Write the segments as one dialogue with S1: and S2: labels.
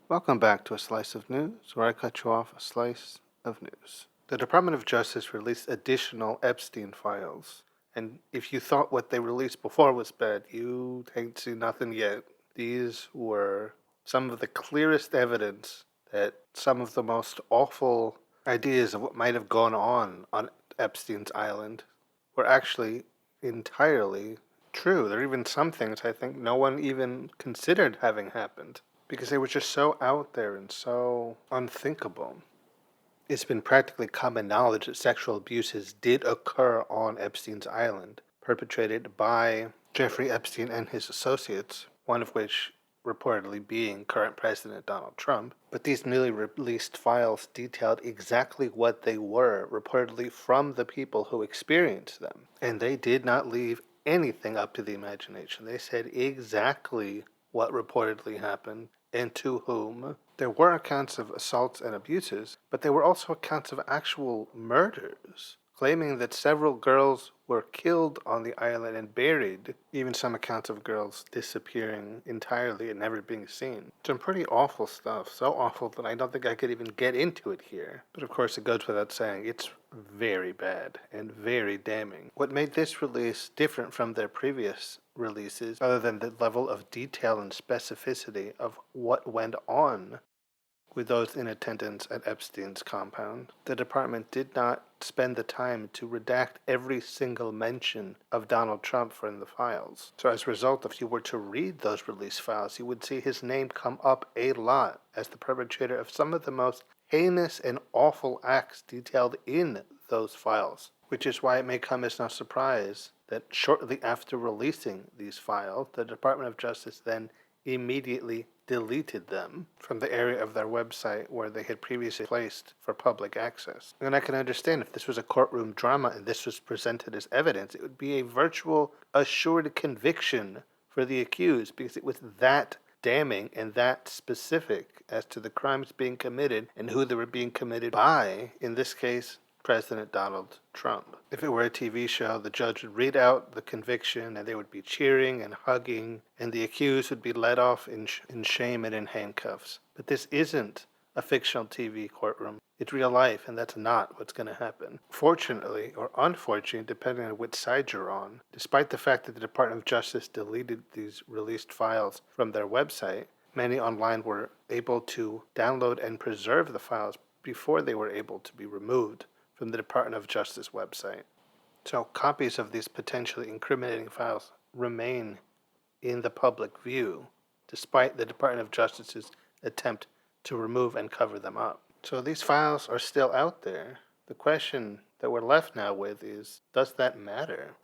S1: Welcome back to A Slice of News, where I cut you off a slice of news. The Department of Justice released additional Epstein files, and if you thought what they released before was bad, you ain't seen nothing yet. These were some of the clearest evidence that some of the most awful ideas of what might have gone on Epstein's island were actually entirely true. There are even some things I think no one even considered having happened because they were just so out there and so unthinkable. It's been practically common knowledge that sexual abuses did occur on Epstein's island, perpetrated by Jeffrey Epstein and his associates, one of which reportedly being current President Donald Trump. But these newly released files detailed exactly what they were, reportedly from the people who experienced them. And they did not leave anything up to the imagination. They said exactly what reportedly happened and to whom. There were accounts of assaults and abuses, but there were also accounts of actual murders, claiming that several girls were killed on the island and buried, even some accounts of girls disappearing entirely and never being seen. Some pretty awful stuff, so awful that I don't think I could even get into it here. But of course, it goes without saying, it's very bad and very damning. What made this release different from their previous releases, other than the level of detail and specificity of what went on with those in attendance at Epstein's compound, the department did not spend the time to redact every single mention of Donald Trump from the files. So as a result, if you were to read those release files, you would see his name come up a lot as the perpetrator of some of the most heinous and awful acts detailed in those files, which is why it may come as no surprise that shortly after releasing these files, the Department of Justice then immediately deleted them from the area of their website where they had previously placed for public access. And I can understand if this was a courtroom drama and this was presented as evidence, it would be a virtual assured conviction for the accused because it was that damning and that specific as to the crimes being committed and who they were being committed by, in this case, President Donald Trump. If it were a TV show, the judge would read out the conviction and they would be cheering and hugging, and the accused would be led off in shame and in handcuffs. But this isn't a fictional TV courtroom. It's real life, and that's not what's going to happen. Fortunately, or unfortunately, depending on which side you're on, despite the fact that the Department of Justice deleted these released files from their website, many online were able to download and preserve the files before they were able to be removed from the Department of Justice website. So copies of these potentially incriminating files remain in the public view, despite the Department of Justice's attempt to remove and cover them up. So these files are still out there. The question that we're left now with is, does that matter?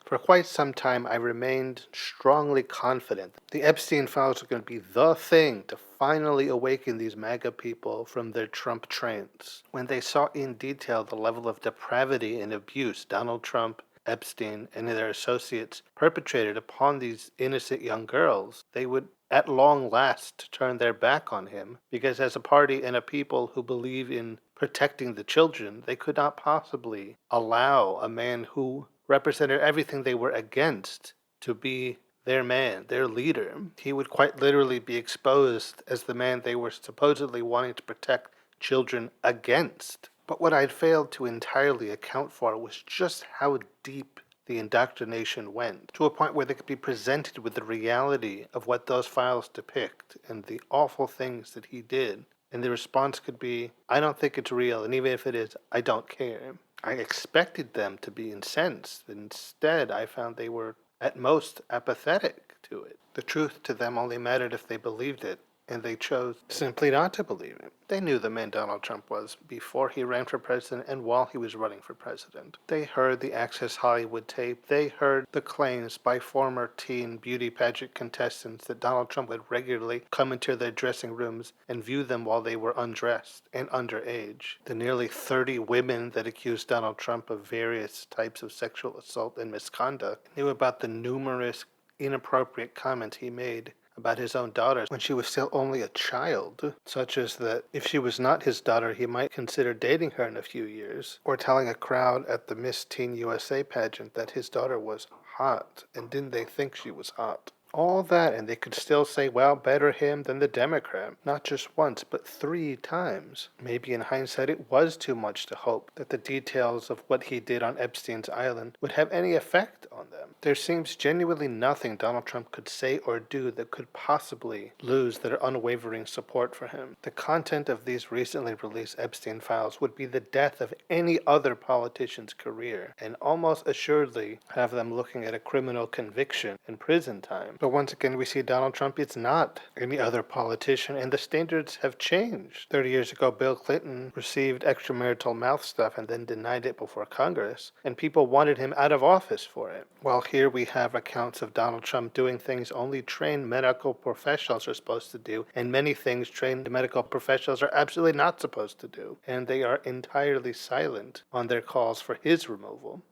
S1: For quite some time, I remained strongly confident the Epstein files are going to be the thing to finally awaken these MAGA people from their Trump trance. When they saw in detail the level of depravity and abuse Donald Trump, Epstein, and their associates perpetrated upon these innocent young girls, they would at long last turn their back on him, because as a party and a people who believe in protecting the children, they could not possibly allow a man who represented everything they were against to be their man, their leader. He would quite literally be exposed as the man they were supposedly wanting to protect children against. But what I'd failed to entirely account for was just how deep the indoctrination went, to a point where they could be presented with the reality of what those files depict and the awful things that he did. And the response could be, I don't think it's real, and even if it is, I don't care. I expected them to be incensed. Instead, I found they were at most apathetic to it. The truth to them only mattered if they believed it, and they chose simply not to believe it. They knew the man Donald Trump was before he ran for president and while he was running for president. They heard the Access Hollywood tape. They heard the claims by former teen beauty pageant contestants that Donald Trump would regularly come into their dressing rooms and view them while they were undressed and underage. The nearly 30 women that accused Donald Trump of various types of sexual assault and misconduct knew about the numerous inappropriate comments he made about his own daughter when she was still only a child, such as that if she was not his daughter, he might consider dating her in a few years, or telling a crowd at the Miss Teen USA pageant that his daughter was hot, and didn't they think she was hot? All that, and they could still say, well, better him than the Democrat. Not just once, but 3 times. Maybe in hindsight, it was too much to hope that the details of what he did on Epstein's island would have any effect on them. There seems genuinely nothing Donald Trump could say or do that could possibly lose their unwavering support for him. The content of these recently released Epstein files would be the death of any other politician's career, and almost assuredly have them looking at a criminal conviction and prison time. But once again, we see Donald Trump is not any other politician, and the standards have changed. 30 years ago, Bill Clinton received extramarital mouth stuff and then denied it before Congress, and people wanted him out of office for it. While here we have accounts of Donald Trump doing things only trained medical professionals are supposed to do, and many things trained medical professionals are absolutely not supposed to do, and they are entirely silent on their calls for his removal.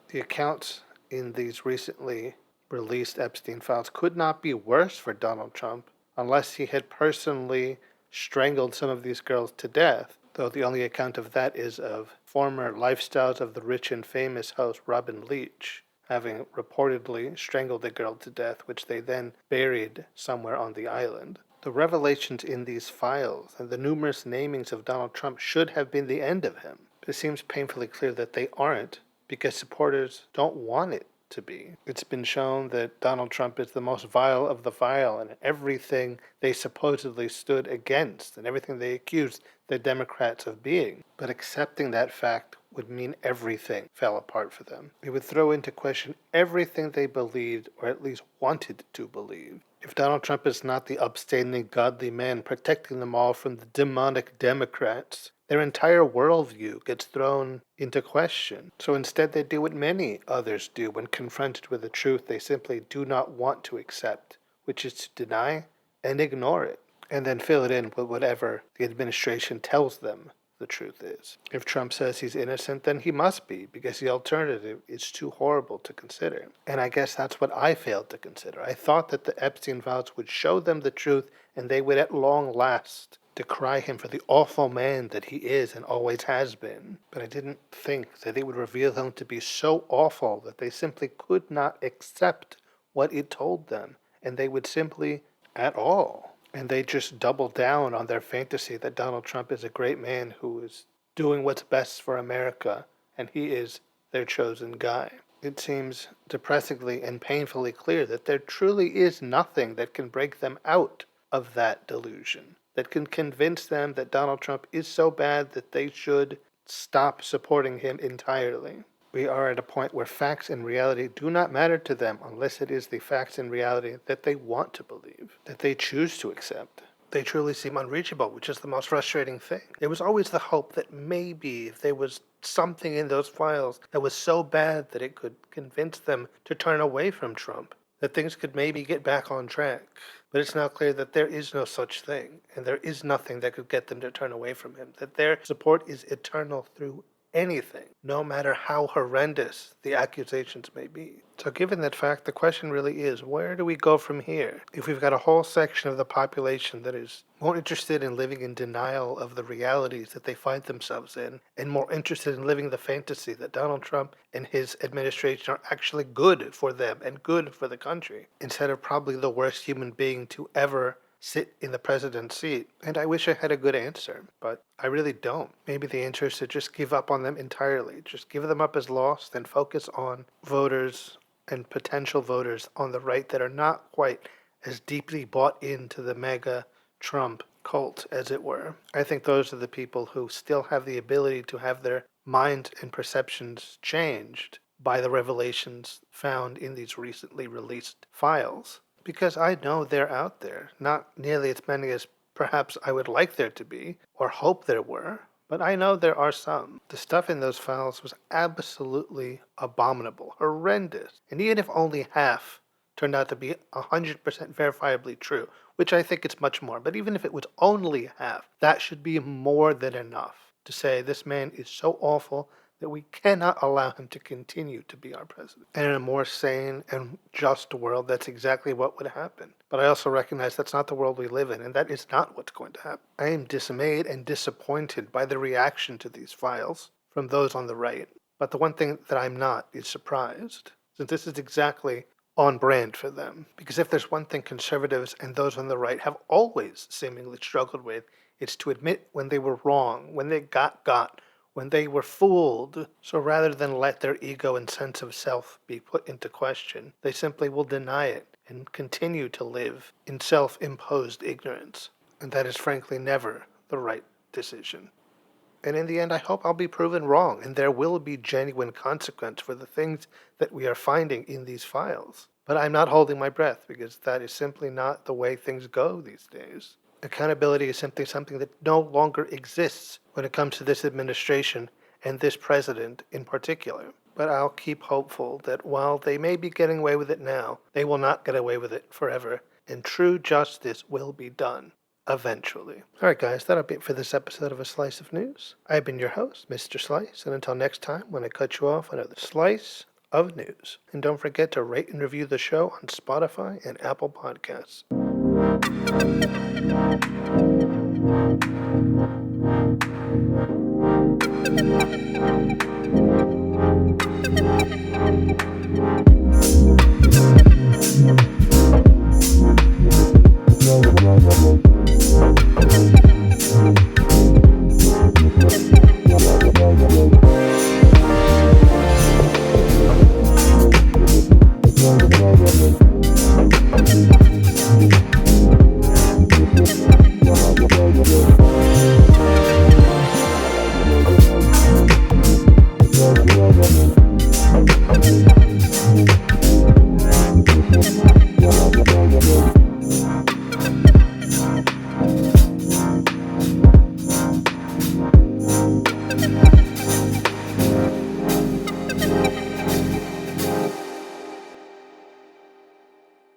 S1: The accounts in these recently released Epstein files could not be worse for Donald Trump unless he had personally strangled some of these girls to death, though the only account of that is of former Lifestyles of the Rich and Famous host Robin Leach having reportedly strangled a girl to death, which they then buried somewhere on the island. The revelations in these files and the numerous namings of Donald Trump should have been the end of him, but it seems painfully clear that they aren't because supporters don't want it to be. It's been shown that Donald Trump is the most vile of the vile, and everything they supposedly stood against and everything they accused the Democrats of being. But accepting that fact would mean everything fell apart for them. It would throw into question everything they believed, or at least wanted to believe. If Donald Trump is not the upstanding, godly man protecting them all from the demonic Democrats, their entire worldview gets thrown into question. So instead, they do what many others do when confronted with a truth they simply do not want to accept, which is to deny and ignore it, and then fill it in with whatever the administration tells them the truth is. If Trump says he's innocent, then he must be, because the alternative is too horrible to consider. And I guess that's what I failed to consider. I thought that the Epstein files would show them the truth, and they would at long last decry him for the awful man that he is and always has been. But I didn't think that it would reveal him to be so awful that they simply could not accept what it told them, and they would simply at all. And they just double down on their fantasy that Donald Trump is a great man who is doing what's best for America, and he is their chosen guy. It seems depressingly and painfully clear that there truly is nothing that can break them out of that delusion, that can convince them that Donald Trump is so bad that they should stop supporting him entirely. We are at a point where facts and reality do not matter to them unless it is the facts and reality that they want to believe, that they choose to accept. They truly seem unreachable, which is the most frustrating thing. There was always the hope that maybe if there was something in those files that was so bad that it could convince them to turn away from Trump, that things could maybe get back on track. But it's now clear that there is no such thing, and there is nothing that could get them to turn away from him, that their support is eternal through anything, no matter how horrendous the accusations may be. So given that fact, the question really is, where do we go from here? If we've got a whole section of the population that is more interested in living in denial of the realities that they find themselves in, and more interested in living the fantasy that Donald Trump and his administration are actually good for them and good for the country, instead of probably the worst human being to ever sit in the president's seat. And I wish I had a good answer, but I really don't. Maybe the answer is to just give up on them entirely. Just give them up as lost and focus on voters and potential voters on the right that are not quite as deeply bought into the mega Trump cult, as it were. I think those are the people who still have the ability to have their minds and perceptions changed by the revelations found in these recently released files. Because I know they're out there, not nearly as many as perhaps I would like there to be, or hope there were, but I know there are some. The stuff in those files was absolutely abominable, horrendous, and even if only half turned out to be 100% verifiably true, which I think it's much more, but even if it was only half, that should be more than enough to say this man is so awful that we cannot allow him to continue to be our president. And in a more sane and just world, that's exactly what would happen. But I also recognize that's not the world we live in, and that is not what's going to happen. I am dismayed and disappointed by the reaction to these files from those on the right. But the one thing that I'm not is surprised, since this is exactly on brand for them. Because if there's one thing conservatives and those on the right have always seemingly struggled with, it's to admit when they were wrong, when they got, when they were fooled. So rather than let their ego and sense of self be put into question, they simply will deny it and continue to live in self-imposed ignorance. And that is frankly never the right decision. And in the end, I hope I'll be proven wrong, and there will be genuine consequence for the things that we are finding in these files. But I'm not holding my breath, because that is simply not the way things go these days. Accountability is simply something that no longer exists when it comes to this administration and this president in particular. But I'll keep hopeful that while they may be getting away with it now, they will not get away with it forever, and true justice will be done. Eventually. Alright guys, that'll be it for this episode of A Slice of News. I've been your host, Mr. Slice, and until next time when I cut you off another Slice of News. And don't forget to rate and review the show on Spotify and Apple Podcasts.